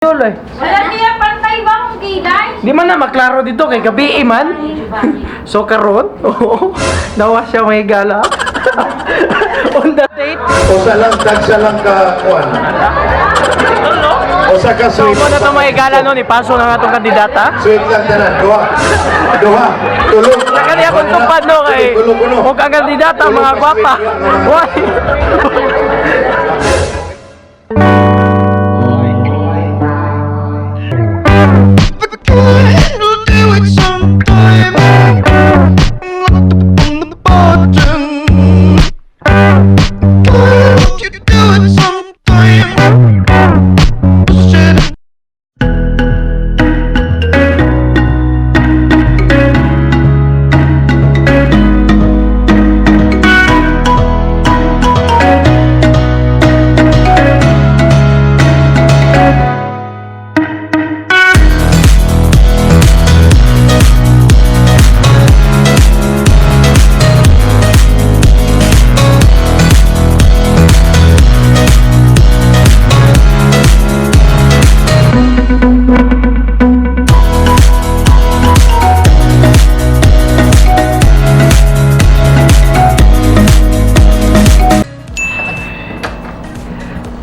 Wala Wala niya pantay ba kung giday? Di man na maklaro dito kay gabi man. So karon, oo. Nawa siya may gala. On the date. Usa lang, tagsa lang ka, kuan. Usa ka So sweet. mo na to may gala no, ipaso na nga itong kandidata. Sweet lang tanan, duha. Duha. Tulog. Kani akong tupad no kay Kulo-kulo. o kang kandidata mga gwapa. Why? We'll do it sometime. On the bottom. Hope you do it sometime. Shit.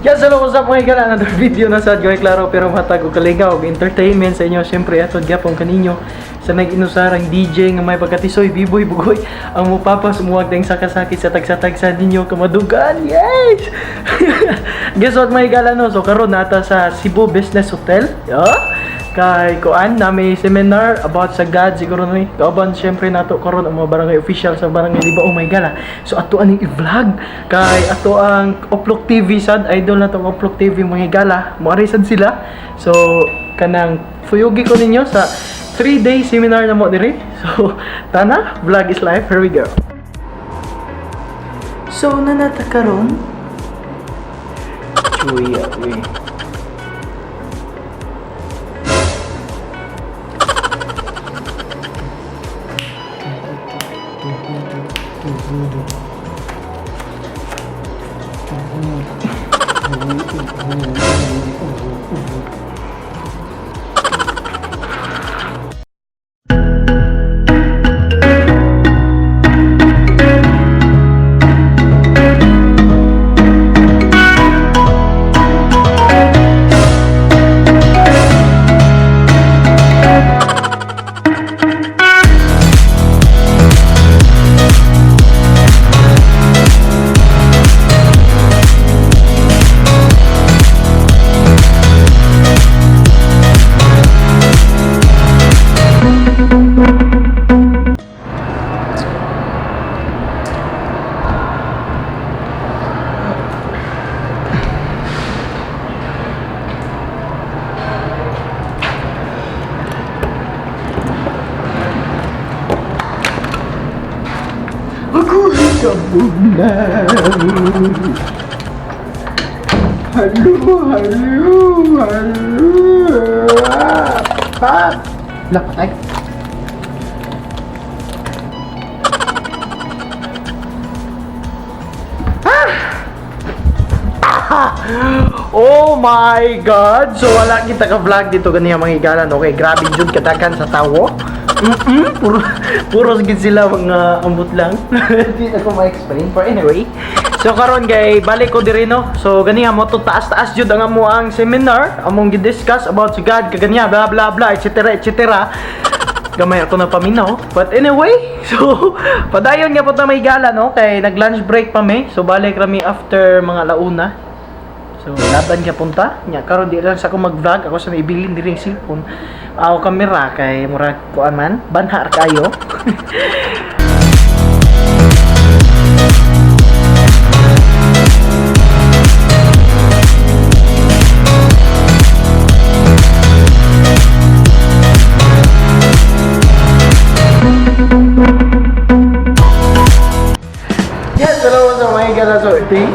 Yes, hello, what's up mga gala? Another video na sa Joy Claro pero matag og kaligaw og entertainment sa inyo. Siyempre atod gyapon kaninyo sa nag-inusarang DJ nga may pagkatisoy biboy bugoy ang mupapas umuwag ding sakasakit sa tagsa-tagsa ninyo kamadugan. Yes. Guess what mga gala no? So karon nata sa Cebu Business Hotel. Kay kuan na may seminar about sa God siguro no. Kauban syempre nato karon ang mga barangay official sa barangay di ba? Oh my gala. So ato aning i-vlog kay ato ang Oplok TV sad idol na tong Oplok TV mga gala. Moari sad sila. So kanang fuyugi ko ninyo sa 3-day seminar na mo diri. So tana, vlog is life. Here we go. So nanata karon. Chuya, we. Ako'y kabunan. Halo, halo, halo. Lapatay. Oh my God! So wala kita ka-vlog dito ganiya mga igalan. Okay, grabe jud katakan sa tawo. Puro gid sila mga ambot lang. Di na ko ma-explain. But anyway, so karon gay balik ko diri no. So ganiya mo to taas-taas jud ang amo ang seminar, among gi-discuss about si God kaganiya bla bla bla etc etc. Gamay ako na paminaw. But anyway, so padayon nga po ta may gala no kay nag-lunch break pa mi. So balik rami after mga launa. So laban ka punta nya karon di lang sa ako mag-vlog ako sa may bilin diri ang cellphone. Ako kamera kay murag kuan man banhar kayo. Yes, hello sa mga gala so iti.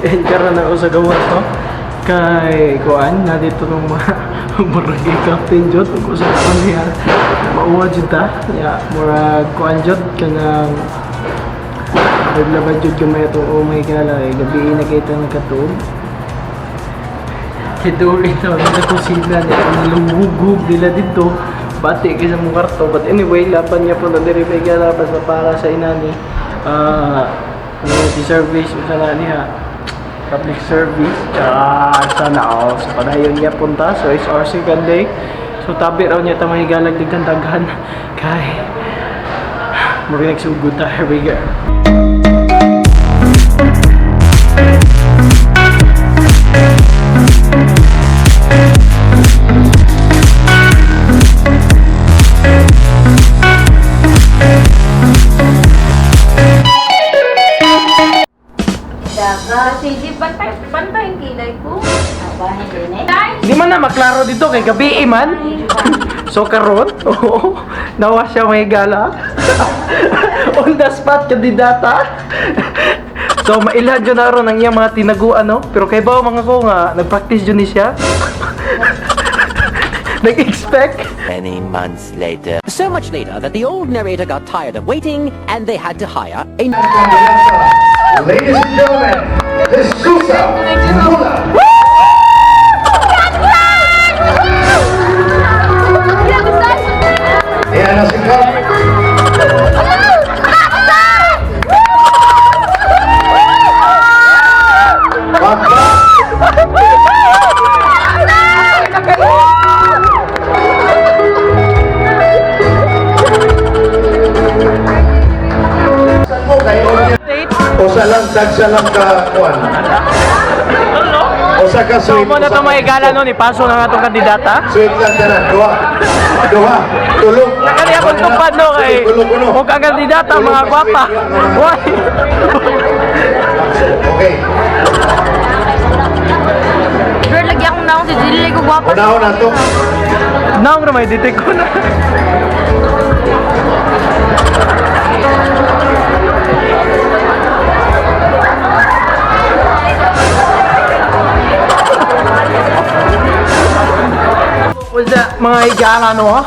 Karon ako sa gawas no. Kay kuan na dito ng mga barangay captain jud kung sa kanila mauwa jud ta ya murag kuan jud kanang naglabad jud gamay atong oh my god ay gabi na kita nagkatuog Ito ito na kusina niya ang lugub nila dito. Bati kaysa mong karto. But anyway, laban niya po na diribigya laban sa para sa inani. Community service sa nani ha. Public service. Sana all. So padayon niya punta. So it's our second day. So tabi raw niya tamay galag digdaghan kay mura nagsugod ta. Here we go. Sige, pantay ang kilay ko. Day! Di man na maklaro dito kay gabi man. So karon, oo, nawa siya may gala. On the spot kandidata. So mailhan jud na ron ang iyang mga tinaguan no. Pero kay ba mga ko nga nagpractice jud ni siya. Nag-expect. Many months later. So much later that the old narrator got tired of waiting and they had to hire a Ladies and gentlemen, this is Susa Mula. Yan na si Kap. Bakla. O sa lang, dagsa lang ka, kuan. O sa ka So sweet. mo na to may gala no ni paso na nga tong kandidata. Sweet lang ka na, duha. Duha, tulog. Kani akong tupad no kay Tulog ko no. mo ka kandidata mga gwapa. Why? Okay. Girl, lagi akong naong si Jilly ko guwapa. Unahon na to. Naong na may detect ko na. What's that? Mga igala no? Ha?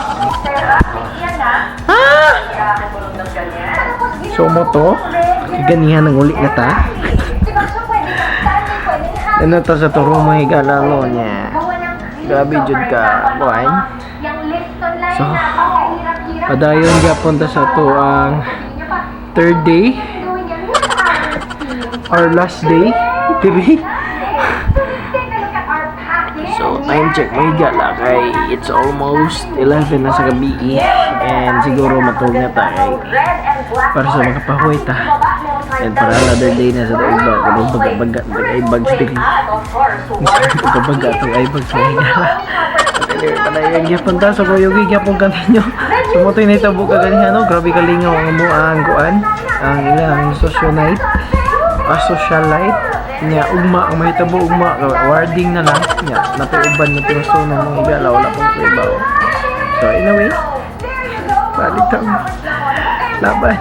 So mo to? Ganihan ng uli na ta? Ano to sa turo mga igala no niya? Grabe jud ka, boy. So, padayon gyapon ta sa to ang third day or last day, diri. So, time check may gala kay it's almost 11 na sa gabi and siguro matulog na ta kay para sa makapahuay ta and para another day na sa iba kung baga nag-ibag stick baga itong ibag sa higala anyway padayon gyapon ta so kuyugi gyapon kaninyo so mo to initabo ka ganihan no grabe kalingaw ang mo ang kuan ang ilang socialite nya ugma ang mahitabo ugma warding na lang nya natuuban na pinuso ng mga igala wala pang ibaw so in a way balik laban